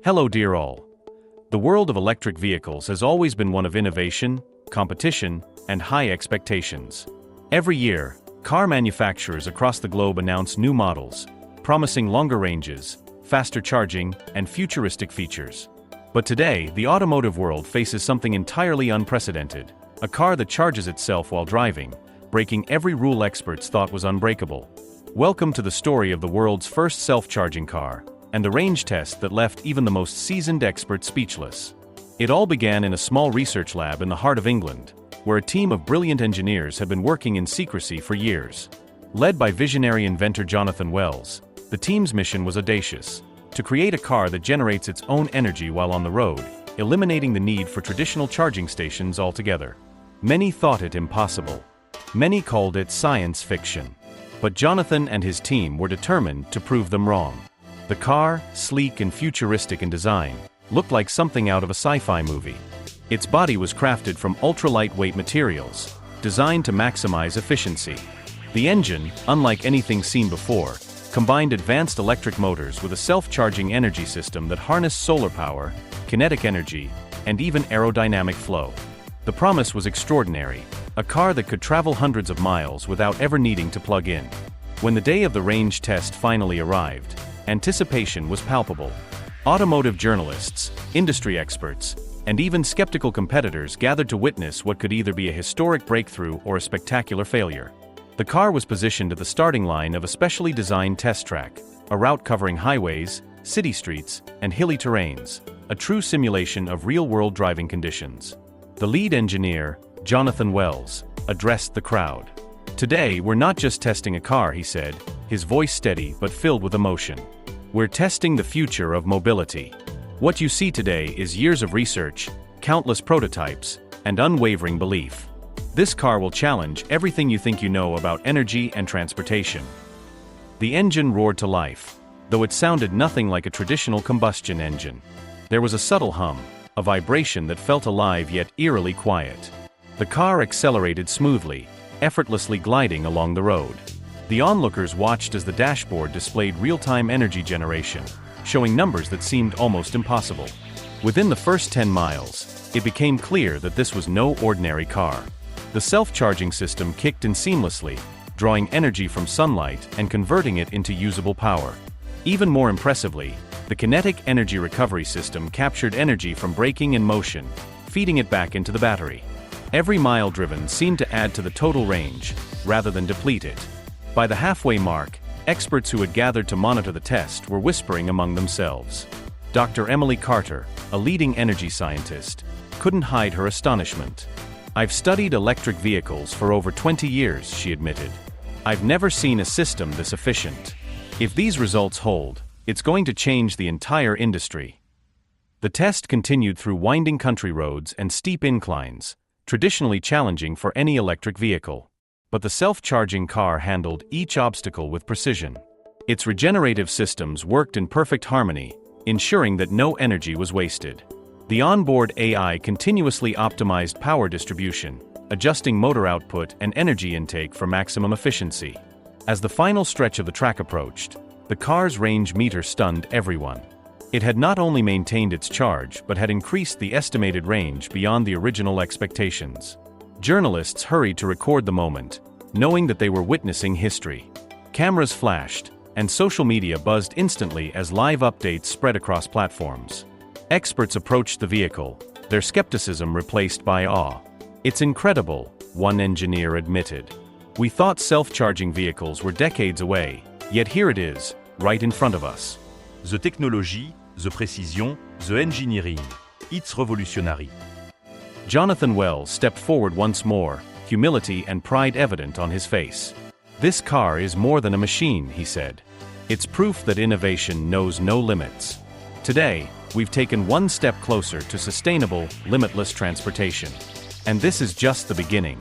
Hello dear all. The world of electric vehicles has always been one of innovation, competition, and high expectations. Every year, car manufacturers across the globe announce new models, promising longer ranges, faster charging, and futuristic features. But today, the automotive world faces something entirely unprecedented: a car that charges itself while driving, breaking every rule experts thought was unbreakable. Welcome to the story of the world's first self-charging car, and the range test that left even the most seasoned experts speechless. It all began in a small research lab in the heart of England, where a team of brilliant engineers had been working in secrecy for years. Led by visionary inventor Jonathan Wells, the team's mission was audacious: to create a car that generates its own energy while on the road, eliminating the need for traditional charging stations altogether. Many thought it impossible. Many called it science fiction. But Jonathan and his team were determined to prove them wrong. The car, sleek and futuristic in design, looked like something out of a sci-fi movie. Its body was crafted from ultra-lightweight materials, designed to maximize efficiency. The engine, unlike anything seen before, combined advanced electric motors with a self-charging energy system that harnessed solar power, kinetic energy, and even aerodynamic flow. The promise was extraordinary: a car that could travel hundreds of miles without ever needing to plug in. When the day of the range test finally arrived, anticipation was palpable. Automotive journalists, industry experts, and even skeptical competitors gathered to witness what could either be a historic breakthrough or a spectacular failure. The car was positioned at the starting line of a specially designed test track, a route covering highways, city streets, and hilly terrains, a true simulation of real-world driving conditions. The lead engineer, Jonathan Wells, addressed the crowd. "Today, we're not just testing a car," he said, his voice steady but filled with emotion. "We're testing the future of mobility. What you see today is years of research, countless prototypes, and unwavering belief. This car will challenge everything you think you know about energy and transportation." The engine roared to life, though it sounded nothing like a traditional combustion engine. There was a subtle hum, a vibration that felt alive yet eerily quiet. The car accelerated smoothly, effortlessly gliding along the road. The onlookers watched as the dashboard displayed real-time energy generation, showing numbers that seemed almost impossible. Within the first 10 miles, it became clear that this was no ordinary car. The self-charging system kicked in seamlessly, drawing energy from sunlight and converting it into usable power. Even more impressively, the kinetic energy recovery system captured energy from braking and motion, feeding it back into the battery. Every mile driven seemed to add to the total range, rather than deplete it. By the halfway mark, experts who had gathered to monitor the test were whispering among themselves. Dr. Emily Carter, a leading energy scientist, couldn't hide her astonishment. "I've studied electric vehicles for over 20 years," she admitted. "I've never seen a system this efficient. If these results hold, it's going to change the entire industry." The test continued through winding country roads and steep inclines, traditionally challenging for any electric vehicle. But the self-charging car handled each obstacle with precision. Its regenerative systems worked in perfect harmony, ensuring that no energy was wasted. The onboard AI continuously optimized power distribution, adjusting motor output and energy intake for maximum efficiency. As the final stretch of the track approached, the car's range meter stunned everyone. It had not only maintained its charge but had increased the estimated range beyond the original expectations. Journalists hurried to record the moment, knowing that they were witnessing history. Cameras flashed, and social media buzzed instantly as live updates spread across platforms. Experts approached the vehicle, their skepticism replaced by awe. "It's incredible," one engineer admitted. "We thought self-charging vehicles were decades away, yet here it is, right in front of us." The technology, the precision, the engineering. It's revolutionary. Jonathan Wells stepped forward once more, humility and pride evident on his face. "This car is more than a machine," he said. "It's proof that innovation knows no limits. Today, we've taken one step closer to sustainable, limitless transportation. And this is just the beginning."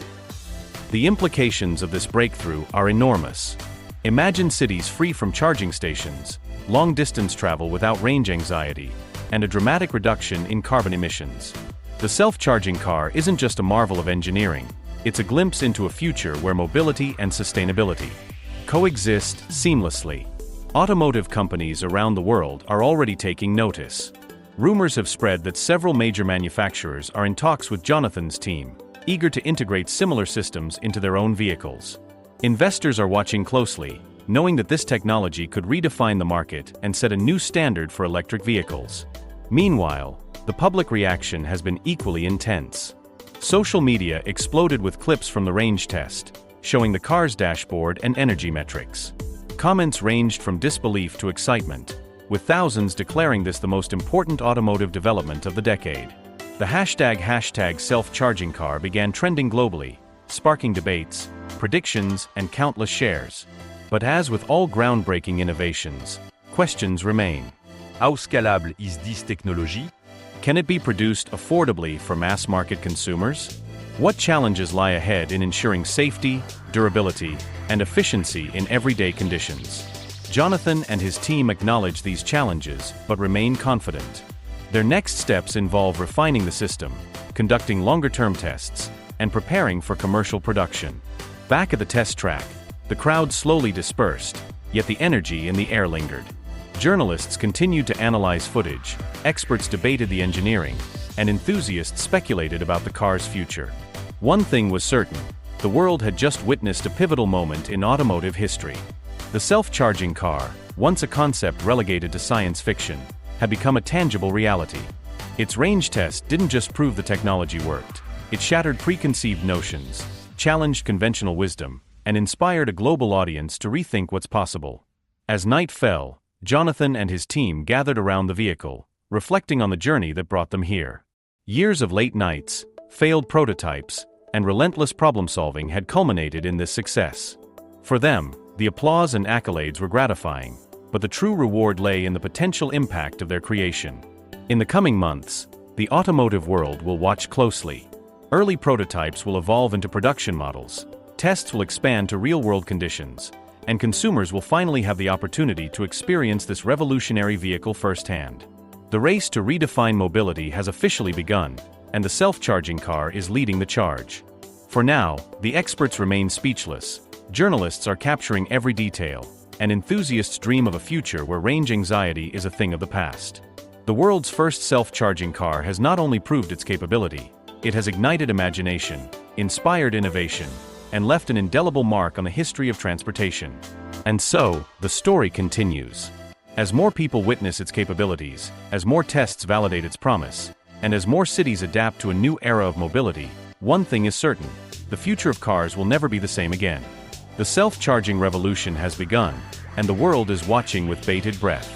The implications of this breakthrough are enormous. Imagine cities free from charging stations, long-distance travel without range anxiety, and a dramatic reduction in carbon emissions. The self-charging car isn't just a marvel of engineering, it's a glimpse into a future where mobility and sustainability coexist seamlessly. Automotive companies around the world are already taking notice. Rumors have spread that several major manufacturers are in talks with Jonathan's team, eager to integrate similar systems into their own vehicles. Investors are watching closely, knowing that this technology could redefine the market and set a new standard for electric vehicles. Meanwhile, the public reaction has been equally intense. Social media exploded with clips from the range test, showing the car's dashboard and energy metrics. Comments ranged from disbelief to excitement, with thousands declaring this the most important automotive development of the decade. The hashtag self-charging car began trending globally, sparking debates, predictions, and countless shares. But as with all groundbreaking innovations, questions remain. How scalable is this technology? Can it be produced affordably for mass-market consumers? What challenges lie ahead in ensuring safety, durability, and efficiency in everyday conditions? Jonathan and his team acknowledge these challenges but remain confident. Their next steps involve refining the system, conducting longer-term tests, and preparing for commercial production. Back at the test track, the crowd slowly dispersed, yet the energy in the air lingered. Journalists continued to analyze footage, experts debated the engineering, and enthusiasts speculated about the car's future. One thing was certain: the world had just witnessed a pivotal moment in automotive history. The self-charging car, once a concept relegated to science fiction, had become a tangible reality. Its range test didn't just prove the technology worked. It shattered preconceived notions, challenged conventional wisdom, and inspired a global audience to rethink what's possible. As night fell, Jonathan and his team gathered around the vehicle, reflecting on the journey that brought them here. Years of late nights, failed prototypes, and relentless problem-solving had culminated in this success. For them, the applause and accolades were gratifying, but the true reward lay in the potential impact of their creation. In the coming months, the automotive world will watch closely. Early prototypes will evolve into production models, tests will expand to real-world conditions, and consumers will finally have the opportunity to experience this revolutionary vehicle firsthand. The race to redefine mobility has officially begun, and the self-charging car is leading the charge. For now, the experts remain speechless, journalists are capturing every detail, and enthusiasts dream of a future where range anxiety is a thing of the past. The world's first self-charging car has not only proved its capability, it has ignited imagination, inspired innovation, and left an indelible mark on the history of transportation. And so, the story continues. As more people witness its capabilities, as more tests validate its promise, and as more cities adapt to a new era of mobility, one thing is certain: the future of cars will never be the same again. The self-charging revolution has begun, and the world is watching with bated breath.